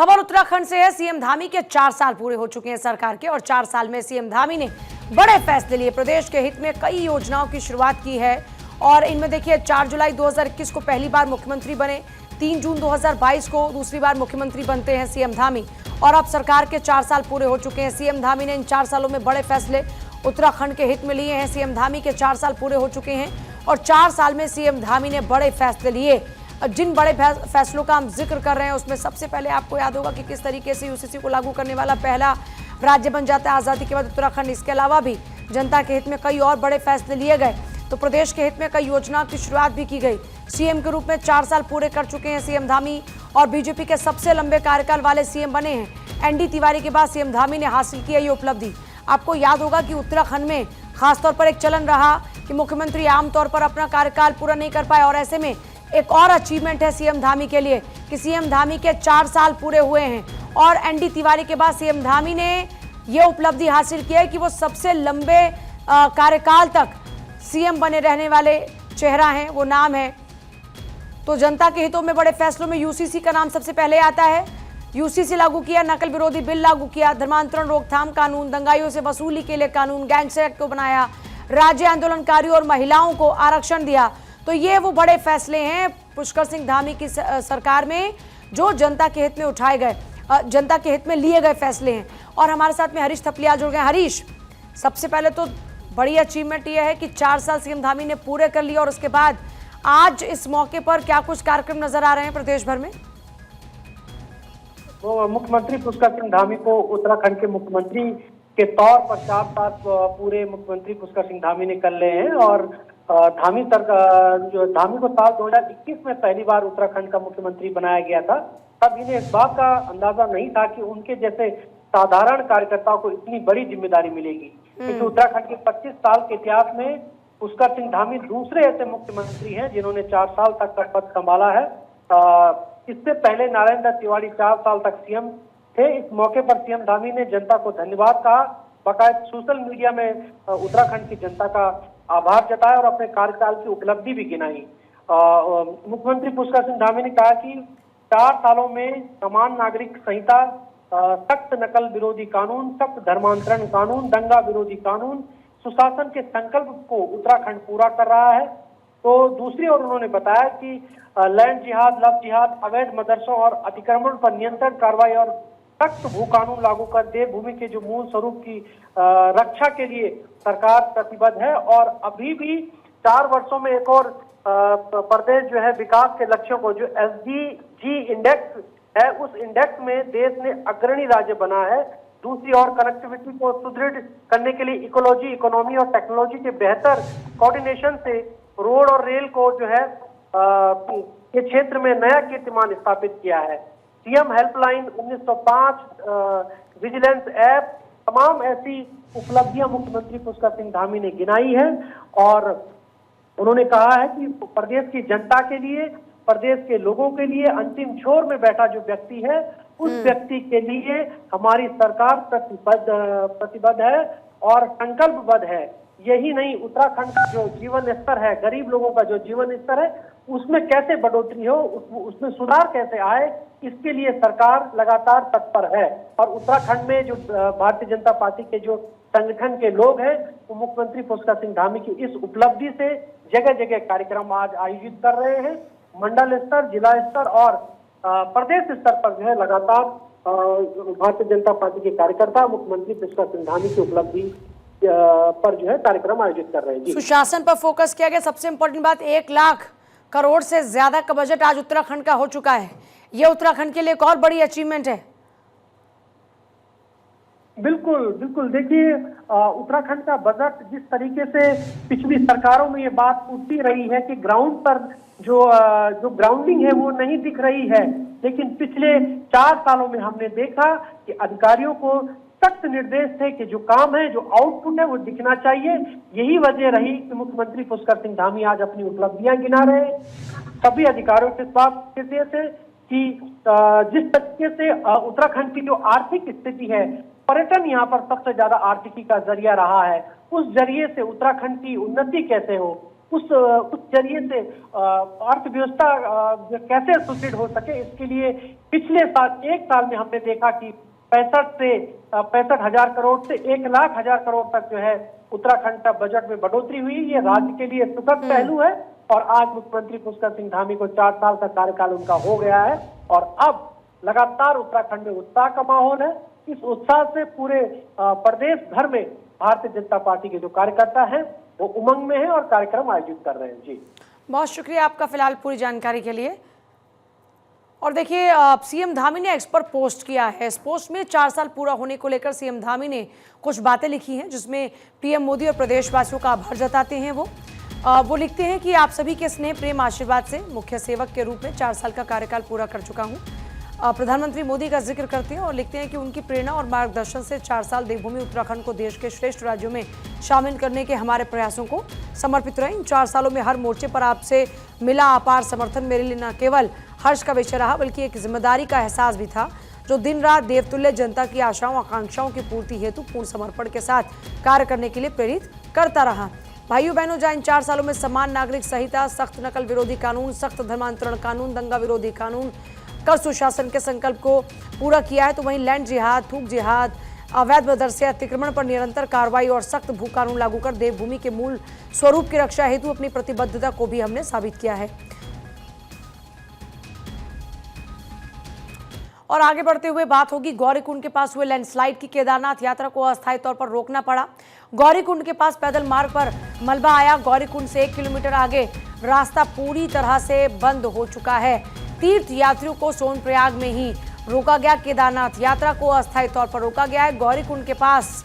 खबर उत्तराखंड से है। सीएम धामी के 4 साल पूरे हो चुके हैं सरकार के और 4 साल में सीएम धामी ने बड़े फैसले लिए। प्रदेश के हित में कई योजनाओं की शुरुआत की है और इनमें देखिए 4 जुलाई 2021 को पहली बार मुख्यमंत्री बने, 3 जून 2022 को दूसरी बार मुख्यमंत्री बनते हैं सीएम धामी और अब सरकार के 4 साल पूरे हो चुके हैं। सीएम धामी ने इन 4 सालों में बड़े फैसले उत्तराखंड के हित में लिए हैं। सीएम धामी के 4 साल पूरे हो चुके हैं और 4 साल में सीएम धामी ने बड़े फैसले लिए। जिन बड़े फैसलों का हम जिक्र कर रहे हैं उसमें सबसे पहले आपको याद होगा कि किस तरीके से यूसीसी को लागू करने वाला पहला राज्य बन जाता है आज़ादी के बाद उत्तराखंड। इसके अलावा भी जनता के हित में कई और बड़े फैसले लिए गए, तो प्रदेश के हित में कई योजनाओं की शुरुआत भी की गई। सीएम के रूप में 4 साल पूरे कर चुके हैं सीएम धामी और बीजेपी के सबसे लंबे कार्यकाल वाले सीएम बने हैं। एनडी तिवारी के बाद सीएम धामी ने हासिल की है ये उपलब्धि। आपको याद होगा कि उत्तराखंड में खासतौर पर एक चलन रहा कि मुख्यमंत्री आमतौर पर अपना कार्यकाल पूरा नहीं कर पाए और ऐसे में एक और अचीवमेंट है सीएम धामी के लिए कि सीएम धामी के 4 साल पूरे हुए हैं और एनडी तिवारी के बाद सीएम धामी ने यह उपलब्धि हासिल की है कि वो सबसे लंबे कार्यकाल तक सीएम बने रहने वाले चेहरा हैं, वो नाम है। तो जनता के हितों में बड़े फैसलों में यूसीसी का नाम सबसे पहले आता है। यूसीसी लागू किया, नकल विरोधी बिल लागू किया, धर्मांतरण रोकथाम कानून, दंगाइयों से वसूली के लिए कानून, गैंग्स एक्ट को बनाया, राज्य आंदोलनकारियों और महिलाओं को आरक्षण दिया। तो ये वो बड़े फैसले हैं पुष्कर सिंह धामी की सरकार में जो जनता के हित में उठाए गए, जनता के हित में लिए गए फैसले हैं। और हमारे साथ में हरीश थपलिया जुड़ गए। हरीश, सबसे पहले तो बड़ी अचीवमेंट ये है कि 4 साल सीएम धामी ने पूरे कर लिए और उसके बाद आज इस मौके पर क्या कुछ कार्यक्रम नजर आ रहे हैं प्रदेश भर में? तो मुख्यमंत्री पुष्कर सिंह धामी को उत्तराखंड के मुख्यमंत्री के तौर पर 4 साल पूरे मुख्यमंत्री पुष्कर सिंह धामी ने कर लिए हैं और धामी को साल 2021 में पहली बार उत्तराखंड का मुख्यमंत्री बनाया गया था। तब इन्हें इस बात का अंदाजा नहीं था कि उनके जैसे साधारण कार्यकर्ताओं को इतनी बड़ी जिम्मेदारी मिलेगी, क्योंकि उत्तराखंड के 25 साल के इतिहास में पुष्कर सिंह धामी दूसरे ऐसे मुख्यमंत्री हैं जिन्होंने 4 साल तक का पद संभाला है। इससे पहले नारायण दत्त तिवारी 4 साल तक सीएम थे। इस मौके पर सीएम धामी ने जनता को धन्यवाद कहा, बाकायदा सोशल मीडिया में उत्तराखंड की जनता का आभार जताया और अपने कार्यकाल की उपलब्धि भी गिनाई। मुख्यमंत्री पुष्कर सिंह धामी ने कहा कि 4 सालों में समान नागरिक संहिता, सख्त नकल विरोधी कानून, सख्त धर्मांतरण कानून, दंगा विरोधी कानून, सुशासन के संकल्प को उत्तराखंड पूरा कर रहा है। तो दूसरी ओर उन्होंने बताया कि लैंड जिहाद, लव जिहाद, अवैध मदरसों और अतिक्रमण पर नियंत्रण कार्रवाई और सख्त भू कानून लागू कर देवभूमि के जो मूल स्वरूप की रक्षा के लिए सरकार प्रतिबद्ध है और अभी भी 4 वर्षों में एक और प्रदेश जो है विकास के लक्ष्यों को, जो SDG इंडेक्स है, उस इंडेक्स में देश ने अग्रणी राज्य बना है। दूसरी ओर कनेक्टिविटी को सुदृढ़ करने के लिए इकोलॉजी, इकोनॉमी और टेक्नोलॉजी के बेहतर कोऑर्डिनेशन से रोड और रेल को जो है के क्षेत्र में नया कीर्तिमान स्थापित किया है। सीएम हेल्पलाइन 1905, विजिलेंस ऐप, तमाम ऐसी उपलब्धियां मुख्यमंत्री पुष्कर सिंह धामी ने गिनाई है और उन्होंने कहा है कि प्रदेश की जनता के लिए, प्रदेश के लोगों के लिए, अंतिम छोर में बैठा जो व्यक्ति है उस व्यक्ति के लिए हमारी सरकार प्रतिबद्ध है और संकल्पबद्ध है। यही नहीं, उत्तराखंड का जो जीवन स्तर है, गरीब लोगों का जो जीवन स्तर है, उसमें कैसे बढ़ोतरी हो, उसमें सुधार कैसे आए, इसके लिए सरकार लगातार तत्पर है। और उत्तराखंड में जो भारतीय जनता पार्टी के जो संगठन के लोग हैं वो मुख्यमंत्री पुष्कर सिंह धामी की इस उपलब्धि से जगह जगह कार्यक्रम आज आयोजित कर रहे हैं। मंडल स्तर, जिला स्तर और प्रदेश स्तर पर जो है लगातार भारतीय जनता पार्टी के कार्यकर्ता मुख्यमंत्री पुष्कर सिंह धामी की उपलब्धि पर जो है कार्यक्रम आयोजित कर रहे हैं। सुशासन पर फोकस किया गया। सबसे इम्पोर्टेंट बात, 1 लाख करोड़ से ज्यादा का बजट आज उत्तराखंड का हो चुका है। यह उत्तराखंड के लिए एक और बड़ी अचीवमेंट है। बिल्कुल बिल्कुल, देखिए उत्तराखंड का बजट जिस तरीके से पिछली सरकारों में ये बात उठती रही है कि ग्राउंड पर जो ग्राउंडिंग है वो नहीं दिख रही है, लेकिन पिछले 4 सालों में हमने देखा कि अधिकारियों को सख्त निर्देश थे कि जो काम है, जो आउटपुट है वो दिखना चाहिए। यही वजह रही कि मुख्यमंत्री पुष्कर सिंह धामी आज अपनी उपलब्धियां गिना रहे हैं। सभी अधिकारियों के बात कहते थे कि जिस तरीके से उत्तराखंड की जो आर्थिक स्थिति है, पर्यटन यहाँ पर सबसे ज्यादा आर्थिकी का जरिया रहा है, उस जरिए से उत्तराखंड की उन्नति कैसे हो, उस जरिए से अर्थव्यवस्था कैसे सुदृढ़ हो सके, इसके लिए पिछले साल 1 साल में हमने देखा कि 65,000 करोड़ से 1,00,000 करोड़ तक जो है उत्तराखंड का बजट में बढ़ोतरी हुई। ये राज्य के लिए सुखद पहलू है और आज मुख्यमंत्री पुष्कर सिंह धामी को 4 साल का कार्यकाल उनका हो गया है और अब लगातार उत्तराखंड में उत्साह का माहौल है। इस उत्साह से पूरे प्रदेश भर में भारतीय जनता पार्टी के जो कार्यकर्ता हैं वो उमंग में हैं और कार्यक्रम आयोजित कर रहे हैं। जी, बहुत शुक्रिया आपका फिलहाल पूरी जानकारी के लिए। और देखिए, सीएम धामी ने एक्स पर पोस्ट किया है। इस पोस्ट में 4 साल पूरा होने को लेकर सीएम धामी ने कुछ बातें लिखी हैं, जिसमें पीएम मोदी और प्रदेशवासियों का आभार जताते हैं। वो लिखते हैं कि आप सभी के स्नेह प्रेम आशीर्वाद से मुख्य सेवक के रूप में 4 साल का कार्यकाल पूरा कर चुका हूं। प्रधानमंत्री मोदी का जिक्र करते हैं और लिखते हैं कि उनकी प्रेरणा और मार्गदर्शन से 4 साल देवभूमि उत्तराखंड को देश के श्रेष्ठ राज्यों में शामिल करने के हमारे प्रयासों को समर्पित रहे। इन 4 सालों में हर मोर्चे पर आपसे मिला अपार समर्थन मेरे लिए न केवल हर्ष का विषय रहा, बल्कि एक जिम्मेदारी का एहसास भी था, जो दिन रात देवतुल्य जनता की आशाओं आकांक्षाओं की पूर्ति हेतु पूर्ण समर्पण के साथ कार्य करने के लिए प्रेरित करता रहा। भाइयों बहनों, जहां इन 4 सालों में समान नागरिक संहिता, सख्त नकल विरोधी कानून, सख्त धर्मांतरण कानून, दंगा विरोधी कानून, कर सुशासन के संकल्प को पूरा किया है, तो वहीं लैंड जिहाद, थूक जिहाद, अवैध मदरसे अतिक्रमण पर निरंतर कार्रवाई और सख्त भू कानून लागू कर देवभूमि के मूल स्वरूप की रक्षा हेतु अपनी प्रतिबद्धता को भी हमने साबित किया है। और आगे बढ़ते हुए बात होगी गौरीकुंड के पास हुए लैंडस्लाइड की। केदारनाथ यात्रा को अस्थायी तौर पर रोकना पड़ा। गौरीकुंड के पास पैदल मार्ग पर मलबा आया। गौरीकुंड से 1 किलोमीटर आगे रास्ता पूरी तरह से बंद हो चुका है। तीर्थ यात्रियों को सोनप्रयाग में ही रोका गया। केदारनाथ यात्रा को अस्थायी तौर पर रोका गया है। गौरीकुंड के पास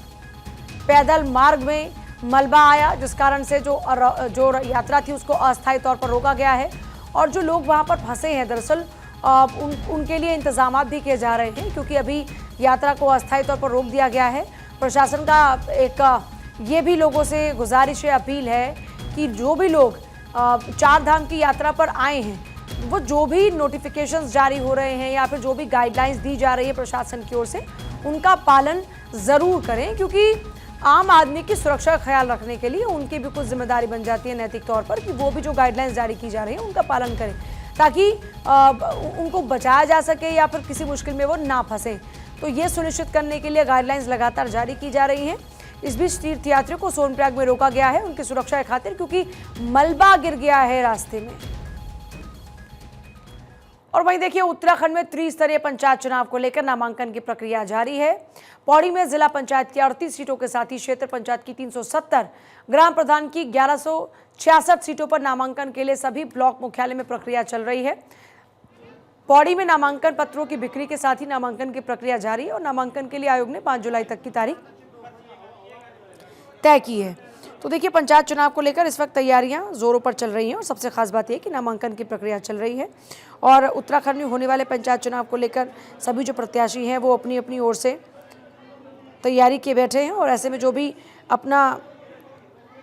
पैदल मार्ग में मलबा आया, जिस कारण से जो यात्रा थी उसको अस्थायी तौर पर रोका गया है। और जो लोग वहां पर फंसे हैं, दरअसल उनके लिए इंतजाम भी किए जा रहे हैं, क्योंकि अभी यात्रा को अस्थायी तौर पर रोक दिया गया है। प्रशासन का एक ये भी लोगों से गुजारिश है, अपील है कि जो भी लोग 4 धाम की यात्रा पर आए हैं, वो जो भी नोटिफिकेशंस जारी हो रहे हैं या फिर जो भी गाइडलाइंस दी जा रही है प्रशासन की ओर से, उनका पालन ज़रूर करें, क्योंकि आम आदमी की सुरक्षा का ख्याल रखने के लिए उनकी भी कुछ जिम्मेदारी बन जाती है नैतिक तौर पर कि वो भी जो गाइडलाइंस जारी की जा रही है उनका पालन करें, ताकि उनको बचाया जा सके या फिर किसी मुश्किल में वो ना फंसे। तो ये सुनिश्चित करने के लिए गाइडलाइंस लगातार जारी की जा रही हैं। इस बीच तीर्थयात्रियों को सोनप्रयाग में रोका गया है उनकी सुरक्षा के खातिर, क्योंकि मलबा गिर गया है रास्ते में। और वहीं देखिए, उत्तराखंड में त्रिस्तरीय पंचायत चुनाव को लेकर नामांकन की प्रक्रिया जारी है। पौड़ी में जिला पंचायत की 38 सीटों के साथ ही क्षेत्र पंचायत की 370, ग्राम प्रधान की 1166 सीटों पर नामांकन के लिए सभी ब्लॉक मुख्यालय में प्रक्रिया चल रही है। पौड़ी में नामांकन पत्रों की बिक्री के साथ ही नामांकन की प्रक्रिया जारी है और नामांकन के लिए आयोग ने 5 जुलाई तक की तारीख तय की है। तो देखिए, पंचायत चुनाव को लेकर इस वक्त तैयारियां जोरों पर चल रही हैं और सबसे खास बात यह कि नामांकन की प्रक्रिया चल रही है और उत्तराखंड में होने वाले पंचायत चुनाव को लेकर सभी जो प्रत्याशी हैं वो अपनी अपनी ओर से तैयारी किए बैठे हैं। और ऐसे में जो भी अपना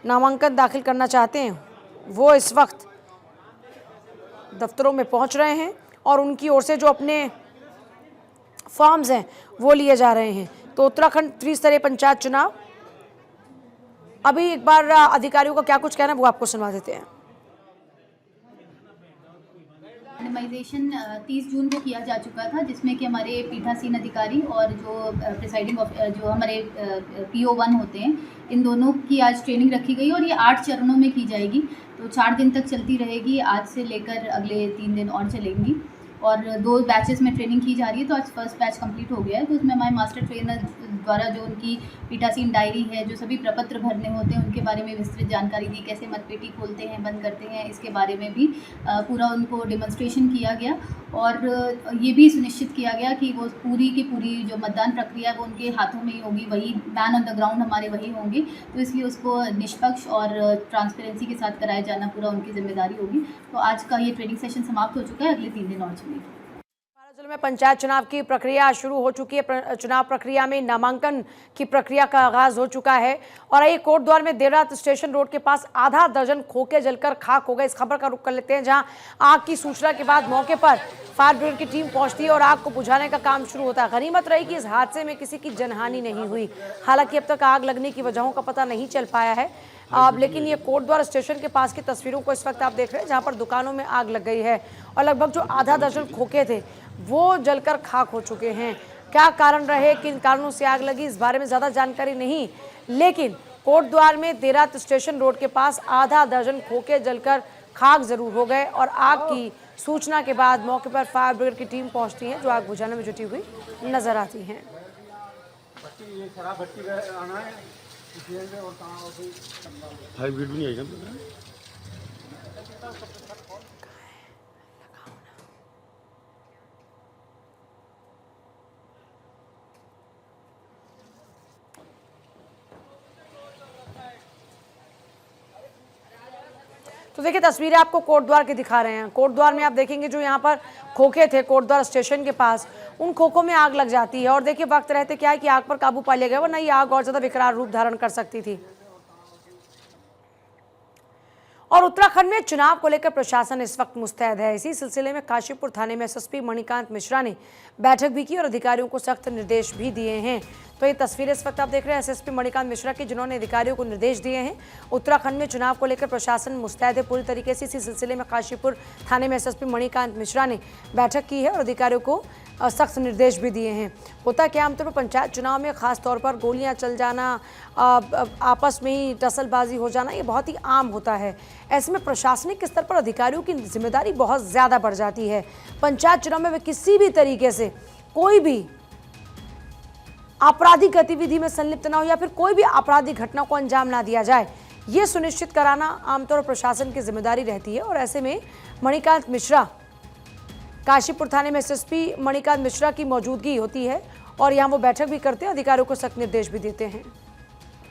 नामांकन दाखिल करना चाहते हैं वो इस वक्त दफ्तरों में पहुंच रहे हैं और उनकी ओर से जो अपने फॉर्म्स हैं वो लिए जा रहे हैं। तो उत्तराखंड त्रिस्तरीय पंचायत चुनाव, अभी एक बार अधिकारियों का क्या कुछ कहना है वो आपको सुनवा देते हैं। रैंडमाइजेशन 30 जून को किया जा चुका था, जिसमें कि हमारे पीठासीन अधिकारी और जो प्रिसाइडिंग जो हमारे PO1 होते हैं, इन दोनों की आज ट्रेनिंग रखी गई और ये 8 चरणों में की जाएगी। तो 4 दिन तक चलती रहेगी, आज से लेकर अगले 3 दिन और चलेंगी और 2 बैचेस में ट्रेनिंग की जा रही है। तो आज फर्स्ट बैच कंप्लीट हो गया है। तो उसमें हमारे मास्टर ट्रेनर द्वारा जो उनकी पीठासीन डायरी है, जो सभी प्रपत्र भरने होते हैं उनके बारे में विस्तृत जानकारी दी, कैसे मतपेटी खोलते हैं, बंद करते हैं, इसके बारे में भी पूरा उनको डेमोन्स्ट्रेशन किया गया। और ये भी सुनिश्चित किया गया कि वो पूरी की पूरी जो मतदान प्रक्रिया है वो उनके हाथों में ही होगी, वही मैन ऑन द ग्राउंड हमारे वही होंगे। तो इसलिए उसको निष्पक्ष और ट्रांसपेरेंसी के साथ कराया जाना पूरा उनकी जिम्मेदारी होगी। तो आज का ये ट्रेनिंग सेशन समाप्त हो चुका है, अगले 3 दिन और चलेगी। जिले में पंचायत चुनाव की प्रक्रिया शुरू हो चुकी है। चुनाव प्रक्रिया में नामांकन की प्रक्रिया का आगाज हो चुका है और ये कोटद्वार में देर रात स्टेशन रोड के पास आधा दर्जन खोखे जलकर खाक हो गए। इस खबर का रुख कर लेते हैं, जहां आग की सूचना के बाद मौके पर फायर ब्रिगेड की टीम पहुंचती है और आग को बुझाने का काम शुरू होता है। गनीमत रही कि इस हादसे में किसी की जनहानि नहीं हुई। हालांकि अब तक आग लगने की वजहों का पता नहीं चल पाया है। लेकिन ये कोटद्वार स्टेशन के पास की तस्वीरों को इस वक्त आप देख रहे हैं, जहां पर दुकानों में आग लग गई है और लगभग जो आधा दर्जन खोखे थे वो जलकर खाक हो चुके हैं। क्या कारण रहे, किन कारणों से आग लगी, इस बारे में ज़्यादा जानकारी नहीं, लेकिन कोटद्वार में देरात स्टेशन रोड के पास आधा दर्जन खोखे जलकर खाक जरूर हो गए और आग की सूचना के बाद मौके पर फायर ब्रिगेड की टीम पहुंचती है, जो आग बुझाने में जुटी हुई नजर आती है। हाइब्रिड भी नहीं आई ना। तो देखिए तस्वीरें आपको कोटद्वार की दिखा रहे हैं। कोटद्वार में आप देखेंगे जो यहाँ पर खोखे थे कोटद्वार स्टेशन के पास, उन खोखों में आग लग जाती है और देखिए वक्त रहते क्या है कि आग पर काबू पा लिया गया, वरना ये आग और ज्यादा विकराल रूप धारण कर सकती थी। और उत्तराखंड में चुनाव को लेकर प्रशासन इस वक्त मुस्तैद है। इसी सिलसिले में काशीपुर थाने में एसएसपी मणिकांत मिश्रा ने बैठक भी की और अधिकारियों को सख्त निर्देश भी दिए हैं। तो ये तस्वीरें इस वक्त आप देख रहे हैं एसएसपी मणिकांत मिश्रा की, जिन्होंने अधिकारियों को निर्देश दिए हैं। उत्तराखंड में चुनाव को लेकर प्रशासन मुस्तैद है पूरी तरीके से। इसी सिलसिले में काशीपुर थाने में एसएसपी मणिकांत मिश्रा ने बैठक की है और अधिकारियों को सख्त निर्देश भी दिए हैं। होता क्या आमतौर पर पंचायत चुनाव में खास तौर पर गोलियां चल जाना, आपस में ही टसलबाजी हो जाना, ये बहुत ही आम होता है। ऐसे में प्रशासनिक स्तर पर अधिकारियों की जिम्मेदारी बहुत ज़्यादा बढ़ जाती है। पंचायत चुनाव में वे किसी भी तरीके से कोई भी आपराधिक गतिविधि में संलिप्त ना हो या फिर कोई भी आपराधिक घटना को अंजाम ना दिया जाए, ये सुनिश्चित कराना आमतौर पर प्रशासन की जिम्मेदारी रहती है। और ऐसे में मणिकांत मिश्रा, काशीपुर थाने में एसएसपी मणिकांत मिश्रा की मौजूदगी होती है और यहाँ वो बैठक भी करते हैं, अधिकारियों को सख्त निर्देश भी देते हैं।